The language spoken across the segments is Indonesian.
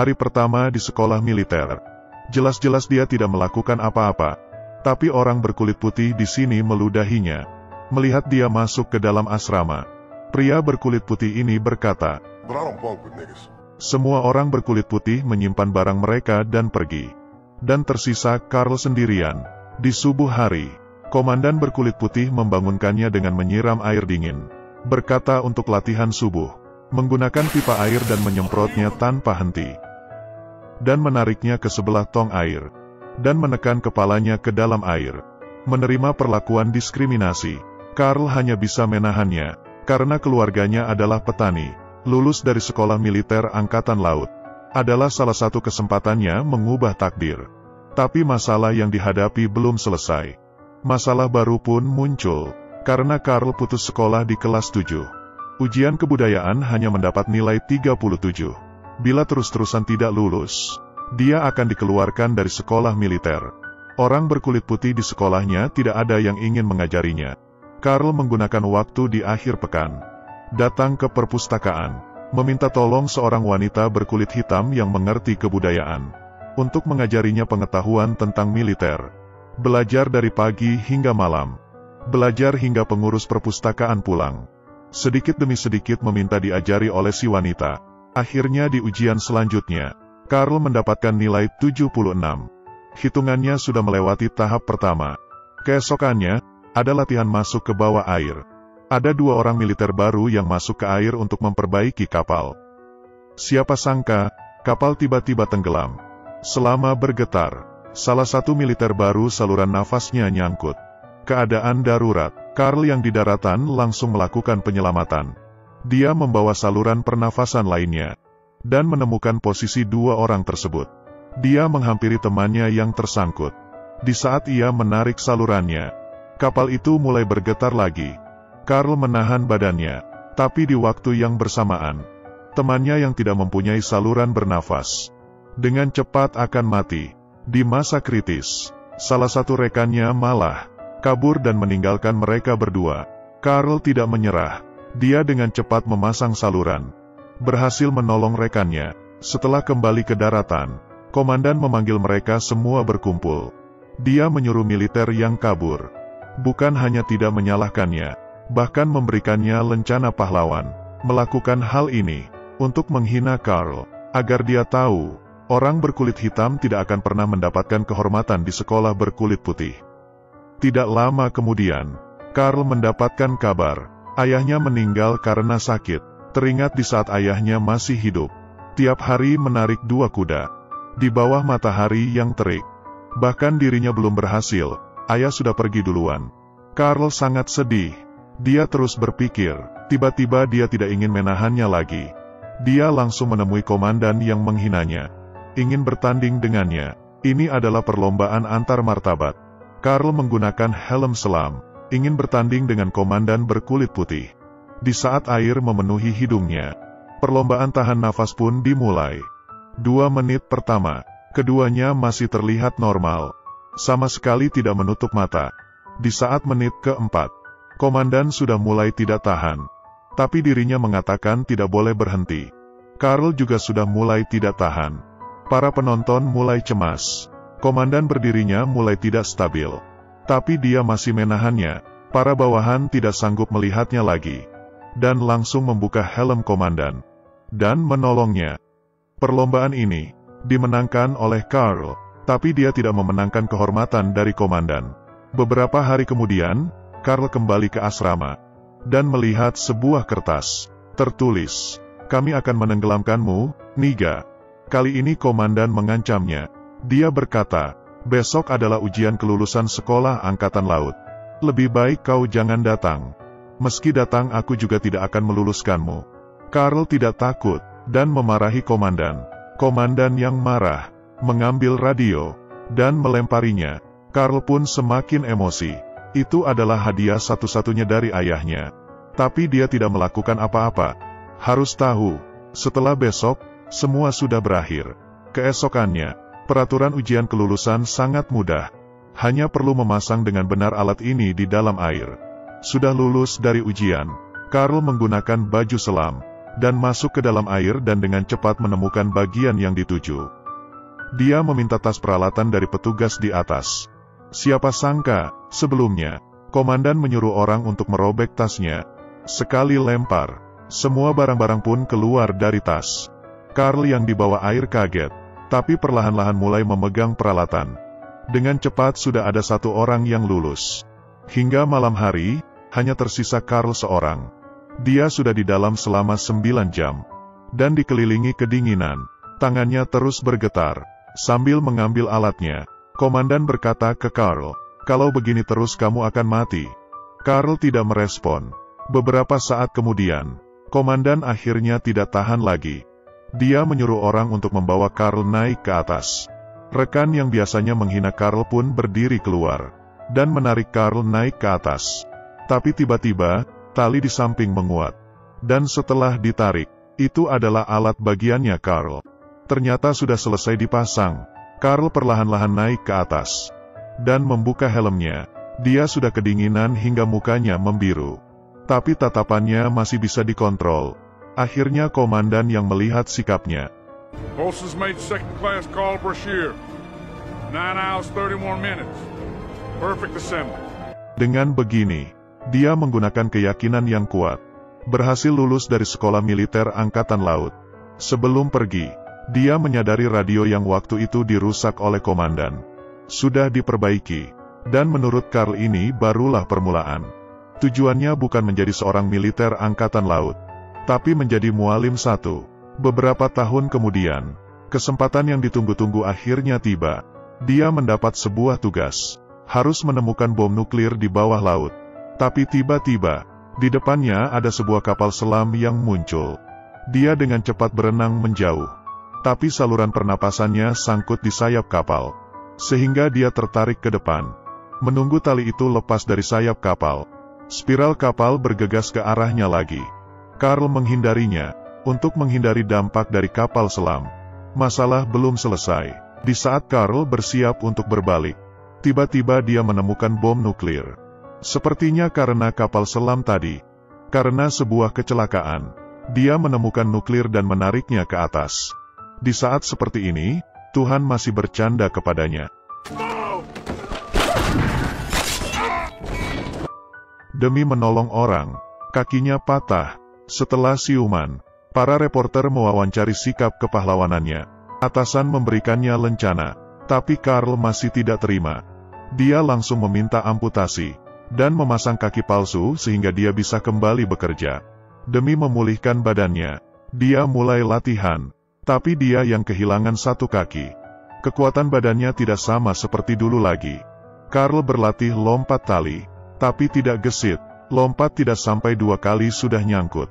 Hari pertama di sekolah militer. Jelas-jelas dia tidak melakukan apa-apa. Tapi orang berkulit putih di sini meludahinya. Melihat dia masuk ke dalam asrama. Pria berkulit putih ini berkata, But I don't bunk with niggas. semua orang berkulit putih menyimpan barang mereka dan pergi. Dan tersisa Carl sendirian. Di subuh hari, komandan berkulit putih membangunkannya dengan menyiram air dingin. Berkata untuk latihan subuh. Menggunakan pipa air dan menyemprotnya tanpa henti. Dan menariknya ke sebelah tong air. Dan menekan kepalanya ke dalam air. Menerima perlakuan diskriminasi. Carl hanya bisa menahannya, karena keluarganya adalah petani. Lulus dari sekolah militer Angkatan Laut. Adalah salah satu kesempatannya mengubah takdir. Tapi masalah yang dihadapi belum selesai. Masalah baru pun muncul, karena Carl putus sekolah di kelas 7. Ujian kebudayaan hanya mendapat nilai 37. Bila terus-terusan tidak lulus, dia akan dikeluarkan dari sekolah militer. Orang berkulit putih di sekolahnya tidak ada yang ingin mengajarinya. Carl menggunakan waktu di akhir pekan. Datang ke perpustakaan, meminta tolong seorang wanita berkulit hitam yang mengerti kebudayaan, untuk mengajarinya pengetahuan tentang militer. Belajar dari pagi hingga malam. Belajar hingga pengurus perpustakaan pulang. Sedikit demi sedikit meminta diajari oleh si wanita. Akhirnya di ujian selanjutnya, Carl mendapatkan nilai 76. Hitungannya sudah melewati tahap pertama. Keesokannya, ada latihan masuk ke bawah air. Ada 2 orang militer baru yang masuk ke air untuk memperbaiki kapal. Siapa sangka, kapal tiba-tiba tenggelam. Selama bergetar, salah satu militer baru saluran nafasnya nyangkut. Keadaan darurat. Carl yang di daratan langsung melakukan penyelamatan. Dia membawa saluran pernafasan lainnya. Dan menemukan posisi 2 orang tersebut. Dia menghampiri temannya yang tersangkut. Di saat ia menarik salurannya, kapal itu mulai bergetar lagi. Carl menahan badannya. Tapi di waktu yang bersamaan, temannya yang tidak mempunyai saluran bernafas, dengan cepat akan mati. Di masa kritis, salah satu rekannya malah kabur dan meninggalkan mereka berdua. Carl tidak menyerah. Dia dengan cepat memasang saluran. Berhasil menolong rekannya. Setelah kembali ke daratan, komandan memanggil mereka semua berkumpul. Dia menyuruh militer yang kabur. Bukan hanya tidak menyalahkannya, bahkan memberikannya lencana pahlawan. Melakukan hal ini untuk menghina Carl, agar dia tahu, orang berkulit hitam tidak akan pernah mendapatkan kehormatan di sekolah berkulit putih. Tidak lama kemudian, Carl mendapatkan kabar, ayahnya meninggal karena sakit. Teringat di saat ayahnya masih hidup, tiap hari menarik 2 kuda, di bawah matahari yang terik. Bahkan dirinya belum berhasil, ayah sudah pergi duluan. Carl sangat sedih, dia terus berpikir, tiba-tiba dia tidak ingin menahannya lagi. Dia langsung menemui komandan yang menghinanya, ingin bertanding dengannya. Ini adalah perlombaan antar martabat. Carl menggunakan helm selam, ingin bertanding dengan komandan berkulit putih. Di saat air memenuhi hidungnya, perlombaan tahan nafas pun dimulai. 2 menit pertama, keduanya masih terlihat normal. Sama sekali tidak menutup mata. Di saat menit keempat, komandan sudah mulai tidak tahan. Tapi dirinya mengatakan tidak boleh berhenti. Carl juga sudah mulai tidak tahan. Para penonton mulai cemas. Komandan berdirinya mulai tidak stabil. Tapi dia masih menahannya. Para bawahan tidak sanggup melihatnya lagi. Dan langsung membuka helm komandan. Dan menolongnya. Perlombaan ini dimenangkan oleh Carl. Tapi dia tidak memenangkan kehormatan dari komandan. Beberapa hari kemudian, Carl kembali ke asrama. Dan melihat sebuah kertas. Tertulis, "Kami akan menenggelamkanmu, Niga." Kali ini komandan mengancamnya. Dia berkata, "Besok adalah ujian kelulusan sekolah Angkatan Laut. Lebih baik kau jangan datang. Meski datang aku juga tidak akan meluluskanmu." Carl tidak takut, dan memarahi komandan. Komandan yang marah, mengambil radio, dan melemparinya. Carl pun semakin emosi. Itu adalah hadiah satu-satunya dari ayahnya. Tapi dia tidak melakukan apa-apa. Harus tahu, setelah besok, semua sudah berakhir. Keesokannya, peraturan ujian kelulusan sangat mudah. Hanya perlu memasang dengan benar alat ini di dalam air. Sudah lulus dari ujian, Carl menggunakan baju selam. dan masuk ke dalam air dan dengan cepat menemukan bagian yang dituju. Dia meminta tas peralatan dari petugas di atas. Siapa sangka, sebelumnya, komandan menyuruh orang untuk merobek tasnya. Sekali lempar, semua barang-barang pun keluar dari tas. Carl yang dibawa air kaget, tapi perlahan-lahan mulai memegang peralatan. Dengan cepat sudah ada satu orang yang lulus. Hingga malam hari, hanya tersisa Carl seorang. Dia sudah di dalam selama 9 jam. Dan dikelilingi kedinginan, tangannya terus bergetar. Sambil mengambil alatnya, komandan berkata ke Carl, "Kalau begini terus kamu akan mati." Carl tidak merespon. Beberapa saat kemudian, komandan akhirnya tidak tahan lagi. Dia menyuruh orang untuk membawa Carl naik ke atas. Rekan yang biasanya menghina Carl pun berdiri keluar, dan menarik Carl naik ke atas. Tapi tiba-tiba, tali di samping menguat. Dan setelah ditarik, itu adalah alat bagiannya Carl. Ternyata sudah selesai dipasang. Carl perlahan-lahan naik ke atas. Dan membuka helmnya. Dia sudah kedinginan hingga mukanya membiru. Tapi tatapannya masih bisa dikontrol. Akhirnya komandan yang melihat sikapnya. Horses made second class Carl Brashear. 9 hours 31 minutes. Perfect assembly. Dengan begini, dia menggunakan keyakinan yang kuat. Berhasil lulus dari sekolah militer Angkatan Laut. Sebelum pergi, dia menyadari radio yang waktu itu dirusak oleh komandan. Sudah diperbaiki. Dan menurut Carl ini barulah permulaan. Tujuannya bukan menjadi seorang militer Angkatan Laut, tapi menjadi mualim satu. Beberapa tahun kemudian, kesempatan yang ditunggu-tunggu akhirnya tiba. Dia mendapat sebuah tugas. Harus menemukan bom nuklir di bawah laut. Tapi tiba-tiba, di depannya ada sebuah kapal selam yang muncul. Dia dengan cepat berenang menjauh. Tapi saluran pernapasannya sangkut di sayap kapal. Sehingga dia tertarik ke depan. Menunggu tali itu lepas dari sayap kapal. Spiral kapal bergegas ke arahnya lagi. Carl menghindarinya, untuk menghindari dampak dari kapal selam. Masalah belum selesai. Di saat Carl bersiap untuk berbalik, tiba-tiba dia menemukan bom nuklir. Sepertinya karena kapal selam tadi. Karena sebuah kecelakaan, dia menemukan nuklir dan menariknya ke atas. Di saat seperti ini, Tuhan masih bercanda kepadanya. Demi menolong orang, kakinya patah. Setelah siuman, para reporter mewawancari sikap kepahlawanannya. Atasan memberikannya lencana, tapi Carl masih tidak terima. Dia langsung meminta amputasi, dan memasang kaki palsu sehingga dia bisa kembali bekerja. Demi memulihkan badannya, dia mulai latihan, tapi dia yang kehilangan satu kaki. Kekuatan badannya tidak sama seperti dulu lagi. Carl berlatih lompat tali, tapi tidak gesit. Lompat tidak sampai 2 kali sudah nyangkut.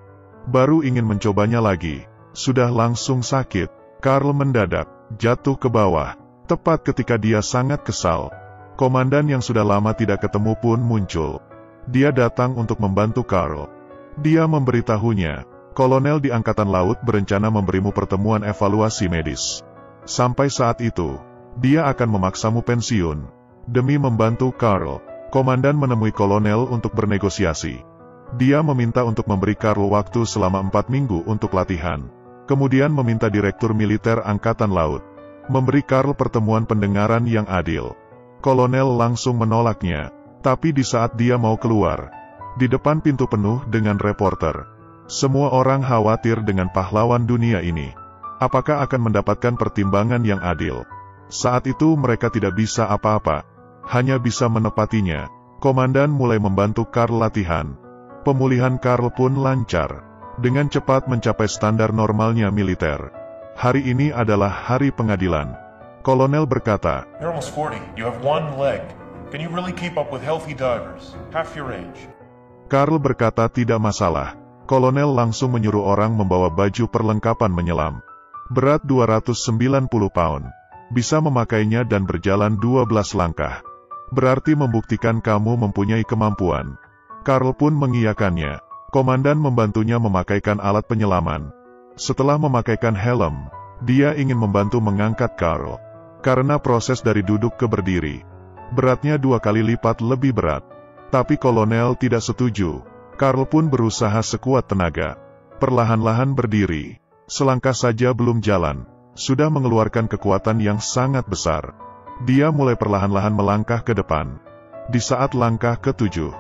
Baru ingin mencobanya lagi, sudah langsung sakit. Carl mendadak jatuh ke bawah, tepat ketika dia sangat kesal. Komandan yang sudah lama tidak ketemu pun muncul. Dia datang untuk membantu Carl. Dia memberitahunya, kolonel di Angkatan Laut berencana memberimu pertemuan evaluasi medis. Sampai saat itu, dia akan memaksamu pensiun. Demi membantu Carl, komandan menemui kolonel untuk bernegosiasi. Dia meminta untuk memberi Carl waktu selama 4 minggu untuk latihan. Kemudian meminta Direktur Militer Angkatan Laut memberi Carl pertemuan pendengaran yang adil. Kolonel langsung menolaknya, tapi di saat dia mau keluar, di depan pintu penuh dengan reporter. Semua orang khawatir dengan pahlawan dunia ini. Apakah akan mendapatkan pertimbangan yang adil? Saat itu mereka tidak bisa apa-apa, hanya bisa menepatinya. Komandan mulai membantu Carl latihan. Pemulihan Carl pun lancar, dengan cepat mencapai standar normalnya militer. Hari ini adalah hari pengadilan. Kolonel berkata, "You're almost 40. You have one leg. Can you really keep up with healthy divers? Half your age." Carl berkata tidak masalah. Kolonel langsung menyuruh orang membawa baju perlengkapan menyelam. Berat 290 pound. Bisa memakainya dan berjalan 12 langkah. Berarti membuktikan kamu mempunyai kemampuan. Carl pun mengiyakannya. Komandan membantunya memakaikan alat penyelaman. Setelah memakaikan helm, dia ingin membantu mengangkat Carl. Karena proses dari duduk ke berdiri, beratnya 2 kali lipat lebih berat. Tapi kolonel tidak setuju. Carl pun berusaha sekuat tenaga. perlahan-lahan berdiri. Selangkah saja belum jalan, sudah mengeluarkan kekuatan yang sangat besar. Dia mulai perlahan-lahan melangkah ke depan. Di saat langkah ke-7,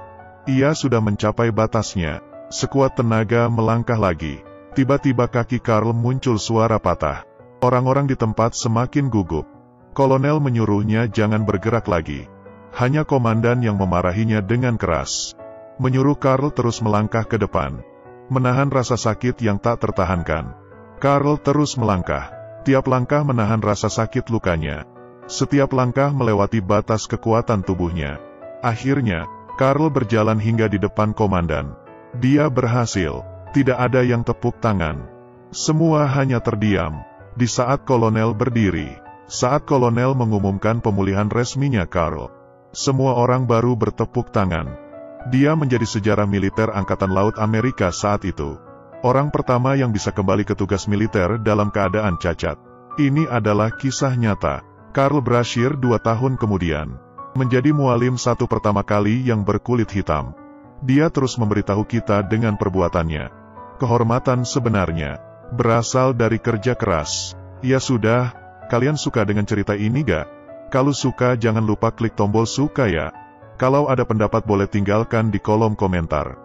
ia sudah mencapai batasnya. Sekuat tenaga melangkah lagi. Tiba-tiba kaki Karl muncul suara patah. Orang-orang di tempat semakin gugup. Kolonel menyuruhnya jangan bergerak lagi. Hanya komandan yang memarahinya dengan keras. Menyuruh Karl terus melangkah ke depan. Menahan rasa sakit yang tak tertahankan. Karl terus melangkah. Tiap langkah menahan rasa sakit lukanya. Setiap langkah melewati batas kekuatan tubuhnya. Akhirnya, Karl berjalan hingga di depan komandan. Dia berhasil. Tidak ada yang tepuk tangan. Semua hanya terdiam. Di saat kolonel berdiri. Saat kolonel mengumumkan pemulihan resminya Karl. Semua orang baru bertepuk tangan. Dia menjadi sejarah militer Angkatan Laut Amerika saat itu. Orang pertama yang bisa kembali ke tugas militer dalam keadaan cacat. Ini adalah kisah nyata. Karl Brashear 2 tahun kemudian menjadi mualim satu pertama kali yang berkulit hitam. Dia terus memberitahu kita dengan perbuatannya. Kehormatan sebenarnya berasal dari kerja keras. Ya sudah, kalian suka dengan cerita ini gak? Kalau suka jangan lupa klik tombol suka ya. Kalau ada pendapat boleh tinggalkan di kolom komentar.